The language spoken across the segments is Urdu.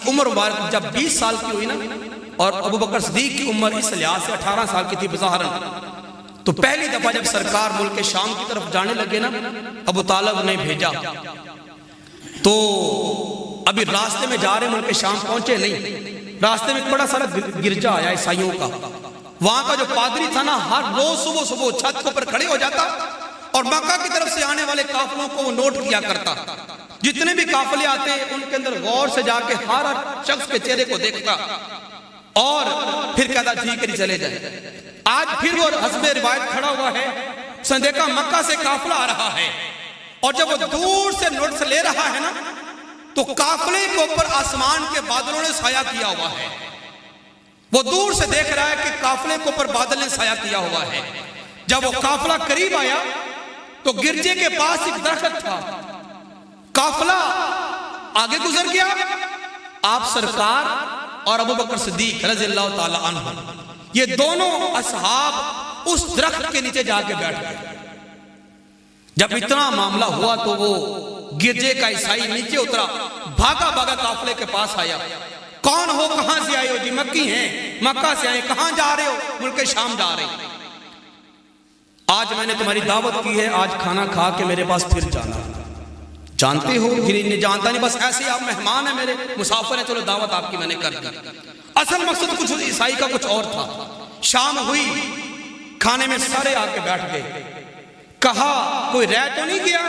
عمر مبارک جب 20 سال کی ہوئی نا، اور ابو بکر صدیق کی عمر اس لحاظ سے 18 سال کی تھی بظاہراً، تو پہلی دفعہ جب سرکار ملک شام کی طرف جانے لگے نا، ابو طالب نے بھیجا، تو ابھی راستے میں جا رہے ملک شام پہنچے نہیں، راستے میں ایک بڑا سارا گرجا آیا عیسائیوں کا، وہاں کا جو پادری تھا نا، ہر روز صبح صبح چھت کے اوپر کھڑے ہو جاتا اور مکہ کی طرف سے آنے والے قافلوں کو وہ نوٹ کیا کرتا، جتنے بھی قافلے آتے ان کے اندر غور سے جا کے ہر شخص کے چہرے کو دیکھتا اور پھر کہتا ٹھیک ہے چلے جائے۔ آج پھر وہ حسب روایت کھڑا ہوا ہے، اس نے دیکھا مکہ سے قافلہ آ رہا ہے، اور جب وہ دور سے نوٹس لے رہا ہے نا، تو قافلے کے اوپر آسمان کے بادلوں نے سایہ کیا ہوا ہے، وہ دور سے دیکھ رہا ہے کہ قافلے کے اوپر بادل نے سایہ کیا ہوا ہے۔ جب وہ قافلہ قریب آیا تو گرجے کے پاس ایک درخت تھا، قافلہ آگے گزر گیا، آپ سرکار اور ابو بکر صدیق رضی اللہ تعالی عنہ یہ دونوں اصحاب اس درخت کے نیچے جا کے بیٹھ گئے۔ جب اتنا معاملہ ہوا تو وہ گرجے کا عیسائی نیچے اترا، بھاگا بھاگا قافلے کے پاس آیا، کون ہو، کہاں سے آئے ہو؟ جی مکی ہیں، مکہ سے آئے، کہاں جا رہے ہو؟ ملک شام جا رہے ہیں۔ آج میں نے تمہاری دعوت کی ہے، آج کھانا کھا کے میرے پاس پھر جانا۔ جانتے ہو؟ جنہیں جانتا نہیں، بس ایسے ہی آپ مہمان ہیں، میرے مسافر ہیں، چلو دعوت آپ کی میں نے کر دی۔ اصل مقصد کچھ عیسائی کا کچھ اور تھا۔ شام ہوئی، کھانے میں سارے آ کے بیٹھ گئے، کہا کوئی رہ تو نہیں گیا؟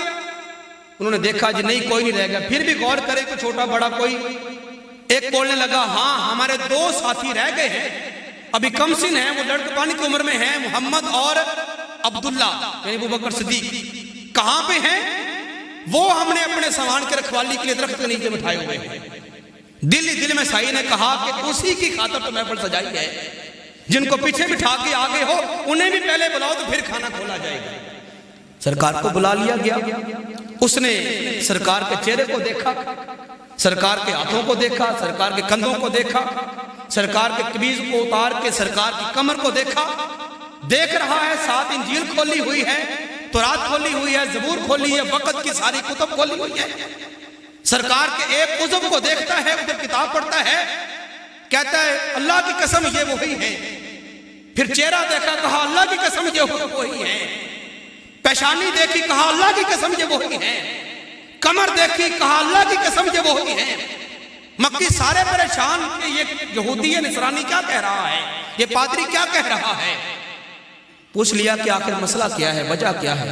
انہوں نے دیکھا جی نہیں کوئی نہیں رہ گیا، پھر بھی غور کرے کوئی چھوٹا بڑا کوئی؟ ایک بولنے لگا ہاں ہمارے 2 ساتھی رہ گئے ہیں، ابھی کم سن ہیں، وہ لڑکپانی کی عمر میں ہیں، محمد اور عبداللہ یعنی ابو بکر صدیق۔ کہاں پہ ہیں وہ؟ ہم نے اپنے سامان کے رکھوالی کے لیے درخت کے نیچے بٹھائے ہوئے ہیں۔ دل ہی دل میں سائی نے کہا کہ اسی کی خاطر تو محفل سجائی ہے، جن کو پیچھے بٹھا کے آگے ہو انہیں بھی پہلے بلاؤ تو پھر کھانا کھولا جائے گا۔ سرکار کو بلا لیا گیا، اس نے سرکار کے چہرے کو دیکھا، سرکار کے ہاتھوں کو دیکھا، سرکار کے کندھوں کو دیکھا، سرکار کے قمیض کو اتار کے سرکار کی کمر کو دیکھا، دیکھ رہا ہے ساتھ انجیل کھولی ہوئی ہے، تورات کھولی ہوئی ہے، زبور کھولی ہے، وقت کی ساری کتب کھولی ہوئی ہے۔ سرکار کے ایک عضو کو دیکھتا ہے، ادھر کتاب پڑھتا ہے، کہتا ہے اللہ کی قسم یہ وہی ہے۔ پھر چہرہ دیکھا، کہا اللہ کی قسم یہ وہی ہے۔ پیشانی دیکھی، کہا اللہ کی قسم یہ وہی ہے۔ کمر دیکھی، کہا اللہ کی قسم یہ وہی ہے۔ مکی سارے پریشان کہ یہ یہودی نصرانی کیا کہہ رہا ہے، یہ پادری کیا کہہ رہا ہے۔ پوچھ لیا کہ آخر مسئلہ کیا ہے، وجہ کیا ہے؟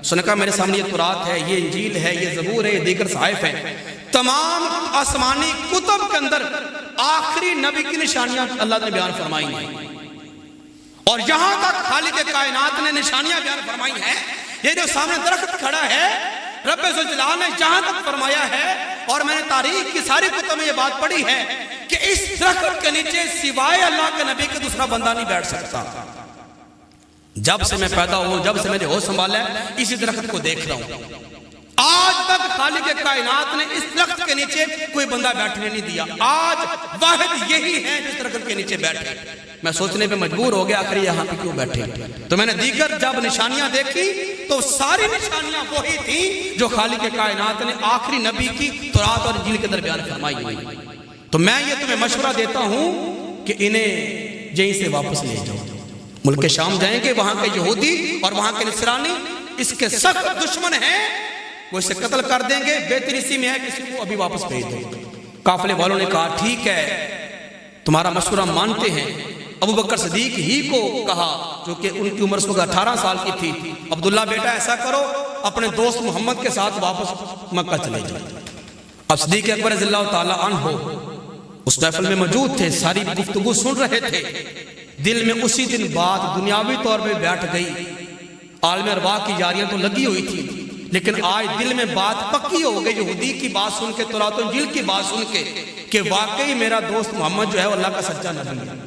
اس نے کہا میرے سامنے یہ تورات ہے، یہ انجیل ہے، یہ زبور ہے، یہ دیگر صحائف ہیں، تمام آسمانی کتب کے اندر آخری نبی کی نشانیاں اللہ نے بیان فرمائی ہیں، اور یہاں تک خالق کائنات نے نشانیاں بیان فرمائی ہیں۔ یہ جو سامنے درخت کھڑا ہے رب ذوالجلال نے جہاں تک فرمایا ہے، اور میں نے تاریخ کی ساری کتب میں یہ بات پڑھی ہے کہ اس درخت کے نیچے سوائے اللہ کے نبی کے دوسرا بندہ نہیں بیٹھ سکتا۔ جب سے میں پیدا ہوں، جب سے میں نے ہوش سنبھالا ہے، اسی درخت کو دیکھ رہا ہوں۔ آج تک خالق کائنات نے اس درخت کے نیچے کوئی بندہ بیٹھنے نہیں دیا، آج واحد یہی ہے جس درخت کے نیچے بیٹھے۔ میں سوچنے پہ مجبور ہو گیا آخر یہاں پہ کیوں بیٹھے؟ تو میں نے دیگر جب نشانیاں دیکھی تو ساری نشانیاں وہی تھیں جو خالق کائنات نے آخری نبی کی تورات اور انجیل کے اندر بیان فرمائی ہوئی۔ تو میں یہ تمہیں مشورہ دیتا ہوں کہ انہیں یہیں سے واپس لے جاؤ، ملک شام جائیں گے، وہاں کے یہودی اور وہاں کے نصرانی اس کے سخت دشمن ہیں، وہ اسے قتل کر دیں گے، بہتر اسی میں ہے کسی کو ابھی واپس بھیج دو۔ قافلے والوں نے کہا ٹھیک ہے تمہارا مشورہ مانتے ہیں۔ ابو بکر صدیق ہی کو کہا، جو کہ ان کی عمر اس وقت 18 سال کی تھی، عبداللہ بیٹا ایسا کرو اپنے دوست محمد کے ساتھ واپس مکہ چلے جائیں۔ اب صدیق اکبر رضی اللہ تعالی عنہ اس محفل میں موجود تھے، ساری گفتگو سن رہے تھے، دل میں اسی دن بات دنیاوی طور پہ بیٹھ گئی۔ عالم ارواح کی یاریاں تو لگی ہوئی تھی، لیکن آج دل میں بات پکی ہو گئی یہودی کی بات سن کے، تورات و انجیل کی بات سن کے، کہ واقعی میرا دوست محمد جو ہے وہ اللہ کا سچا نبی ہے۔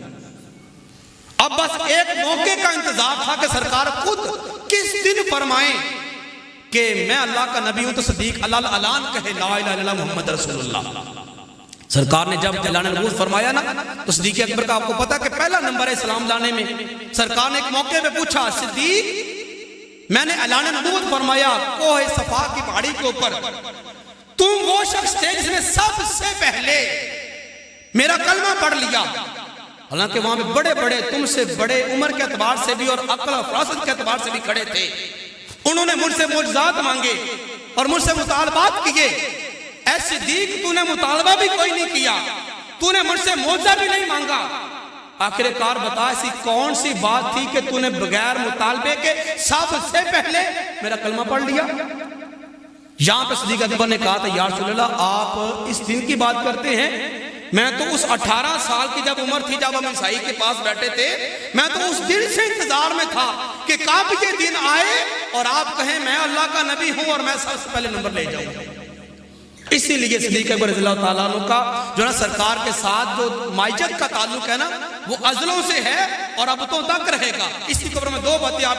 اب بس ایک موقع کا انتظار تھا کہ سرکار خود کس دن فرمائیں کہ میں اللہ کا نبی ہوں، تو صدیق اللہ اعلان کہے لا الہ الا اللہ محمد رسول اللہ۔ سرکار نے جب اعلان نبوت فرمایا نا، تو صدیق اکبر کا آپ کو پتا کہ پہلا نمبر ہے اسلام لانے میں۔ سرکار نے ایک موقع پہ پوچھا، صدیق میں نے اعلان نبوت فرمایا کوہ صفا کی پہاڑی کے اوپر، تم وہ شخص تھے جس نے سب سے پہلے میرا کلمہ پڑھ لیا. حالانکہ وہاں پہ بڑے بڑے تم سے بڑے عمر کے اعتبار سے بھی اور عقل و فراست کے اعتبار سے بھی کھڑے تھے. انہوں نے مجھ سے معجزات مانگے اور مجھ سے مطالبات کیے. اے صدیق تو نے مطالبہ بھی کوئی نہیں کیا, تو نے مجھ سے معجزہ بھی نہیں مانگا. آخر کار بتا ایسی کون سی بات تھی کہ تو نے بغیر مطالبے کے سب سے پہلے میرا کلمہ پڑھ لیا. یہاں پہ صدیق اکبر نے کہا تھا یا رسول اللہ آپ اس دن کی بات کرتے ہیں, میں تو اس 18 سال کی جب عمر تھی جب ہم عیسائی کے پاس بیٹھے تھے, میں تو اس دن سے انتظار میں تھا کہ کب یہ دن آئے اور آپ کہیں میں اللہ کا نبی ہوں اور میں سب سے پہلے نمبر لے جاؤں. اسی لیے صدیق اکبر رضی اللہ تعالیٰ عنہ کا جو نا سرکار کے ساتھ جو مائجت کا تعلق ہے نا وہ ازلوں سے ہے اور ابتوں تک رہے گا. اسی خبر میں دو باتیں آپ